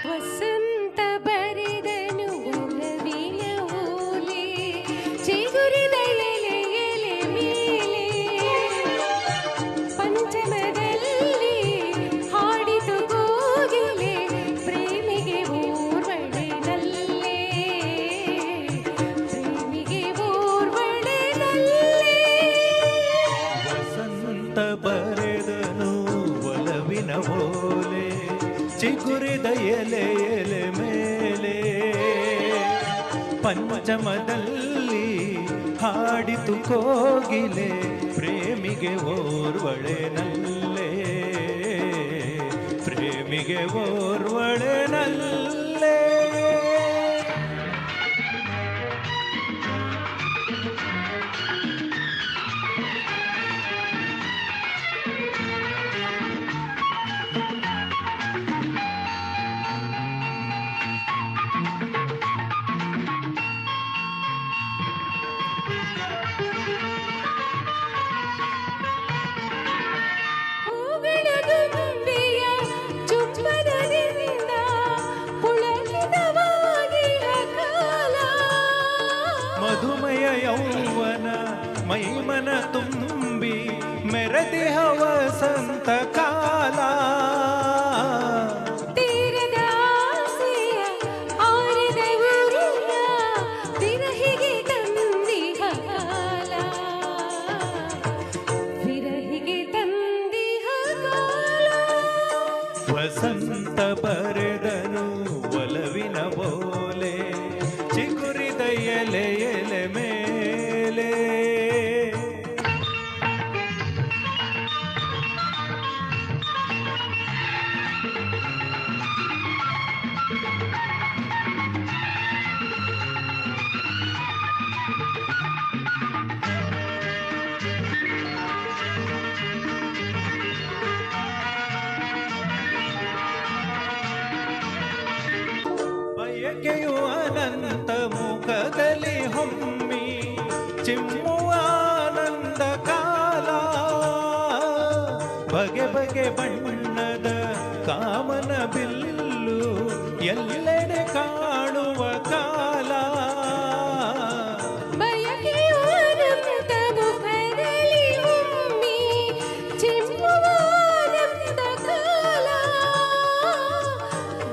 ವಸಂತ ಬರೆದನು ಒಲವಿನ ಓಲೆ ಚಿಗುರಿದ ಎಲೆ ಎಲೆ ಮೇಲೆ ಪಂಚಮದಲ್ಲಿ ಹಾಡಿತು ಕೋಗಿಲೆ ಪ್ರೇಮಿಗೆ ಓರ್ವಳೆನಲ್ಲೇ ಪ್ರೇಮಿಗೆ ಓರ್ವಳೆನಲ್ಲೇ ವಸಂತ ಬರೆದನು ಒಲವಿನ ಓಲೆ ಚಿಗುರಿದ ಎಲೆ ಎಲೆ ಮೇಲೆ ಪಂಚಮದಲ್ಲಿ ಹಾಡಿತು ಕೋಗಿಲೆ ಪ್ರೇಮಿಗೆ ಓರ್ವಳೆನಲ್ಲೇ ಪ್ರೇಮಿಗೆ ಓರ್ವಳೆನಲ್ಲೇ ಮಧುಮಯ ಯೌವನ ಮೈಮನ ತುಂಬಿ ಮೆರೆದಿಹ ವಸಂತ ಕಾಲ ತೀರದ ಆಸೆಯ ಆರಿದ ಉರಿಯ ವಿರಹಿಗೆ ತಂದಿಹ ಕಾಲ ವಿರಹಿಗೆ ತಂದಿಹ ಕಾಲ ವಸಂತ ಬರೆದನು ಒಲವಿನ ಬೋಲೆ ಚಿಗುರಿದ ಎಲೆ ಎಲೆ ಮೇಲೆ ಬಯಕೆಯು ಅನಂತ ಮುಖದಲ್ಲಿ ಹೊಮ್ಮಿ ಚಿಮ್ಮುವ ಆನಂದ ಕಾಲ ಬಗೆ ಬಗೆ ಬಣ್ಣದ ಕಾಮನ ಬಿಲ್ಲು ಎಲ್ಲೆಡೆ ಕಾಣುವ ಕಾಲ ಬಯಕೆಯು ಅನಂತ ಮುಖದಲ್ಲಿ ಹೊಮ್ಮಿ ಚಿಮ್ಮುವ ಆನಂದ ಕಾಲ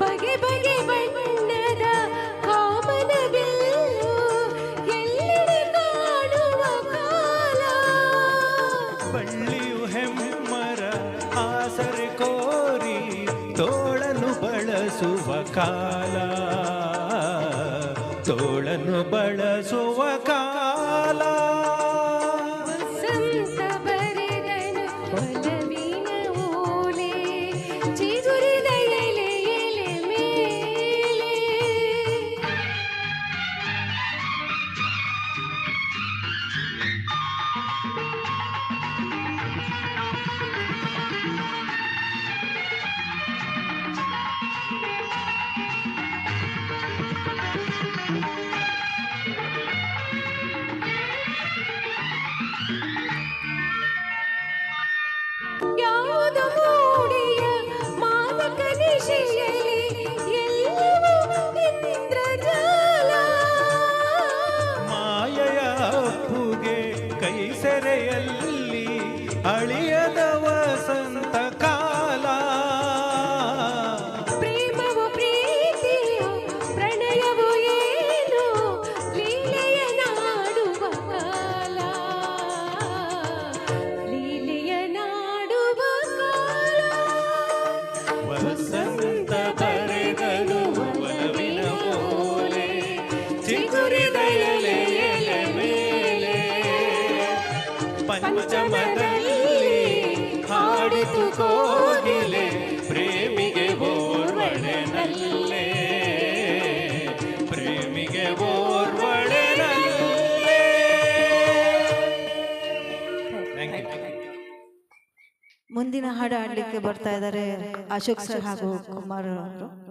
ಬಗೆ ಬಗೆ ಬಣ್ಣದ ಕಾಮನ ಬಿಲ್ಲು ಎಲ್ಲೆಡೆ ಕಾಣುವ ಕಾಲ ಬಳ್ಳಿಯು ಹೆಮ್ಮರ ಆಸರೆ ಕೋರಿ ತೋಳನು ಬಳಸುವ ಕಾಲ ತೋಳನು ಬಳಸುವ ಕಾಲ ವಸಂತ ಬರೆದನು ಒಲವಿನ ಓಲೆ ಚಿಗುರಿದ ಎಲೆ ಎಲೆ ಮೇಲೆ ಯಾವುದು ಮೂಡಿಯ ಮಾದಕ ನಿಶೆಯಲ್ಲಿ ಎಲ್ಲವೂ ಇಂದ್ರಜಾಲ ಮಾಯೆಯ ಅಪ್ಪುಗೆ ಕೈ ಸೆರೆಯಲ್ಲಿ ಅಳಿಯದ ವಸಂತ ಕಾಲ ಪ್ರೇಮವು ಪ್ರೀತಿಯು ಪ್ರಣಯವು ಏನು ಲೀಲೆಯ ನಾಡುವ ಕಾಲ ಲೀಲೆಯ ನಾಡುವ ಕಾಲ ವಸಂತ ಬರೆದನು ಒಲವಿನ ಓಲೆ ಚಿಗುರಿದ ಎಲೆ ಎಲೆ ಮೇಲೆ ಪಂಚಮದಲ್ಲಿ ಹಾಡಿತು ಕೋಗಿಲೆ ಪ್ರೇಮಿಗೆ ಓರ್ವಳೆನಲ್ಲೇ ಪ್ರೇಮಿಗೆ ಓರ್ವಳೆನಲ್ಲೇ. ಮುಂದಿನ ಹಾಡು ಆಡ್ಲಿಕ್ಕೆ ಬರ್ತಾ ಇದ್ದಾರೆ ಅಶೋಕ್ ಸರ್ ಹಾಗೂ ಕುಮಾರ್ ಅವರು.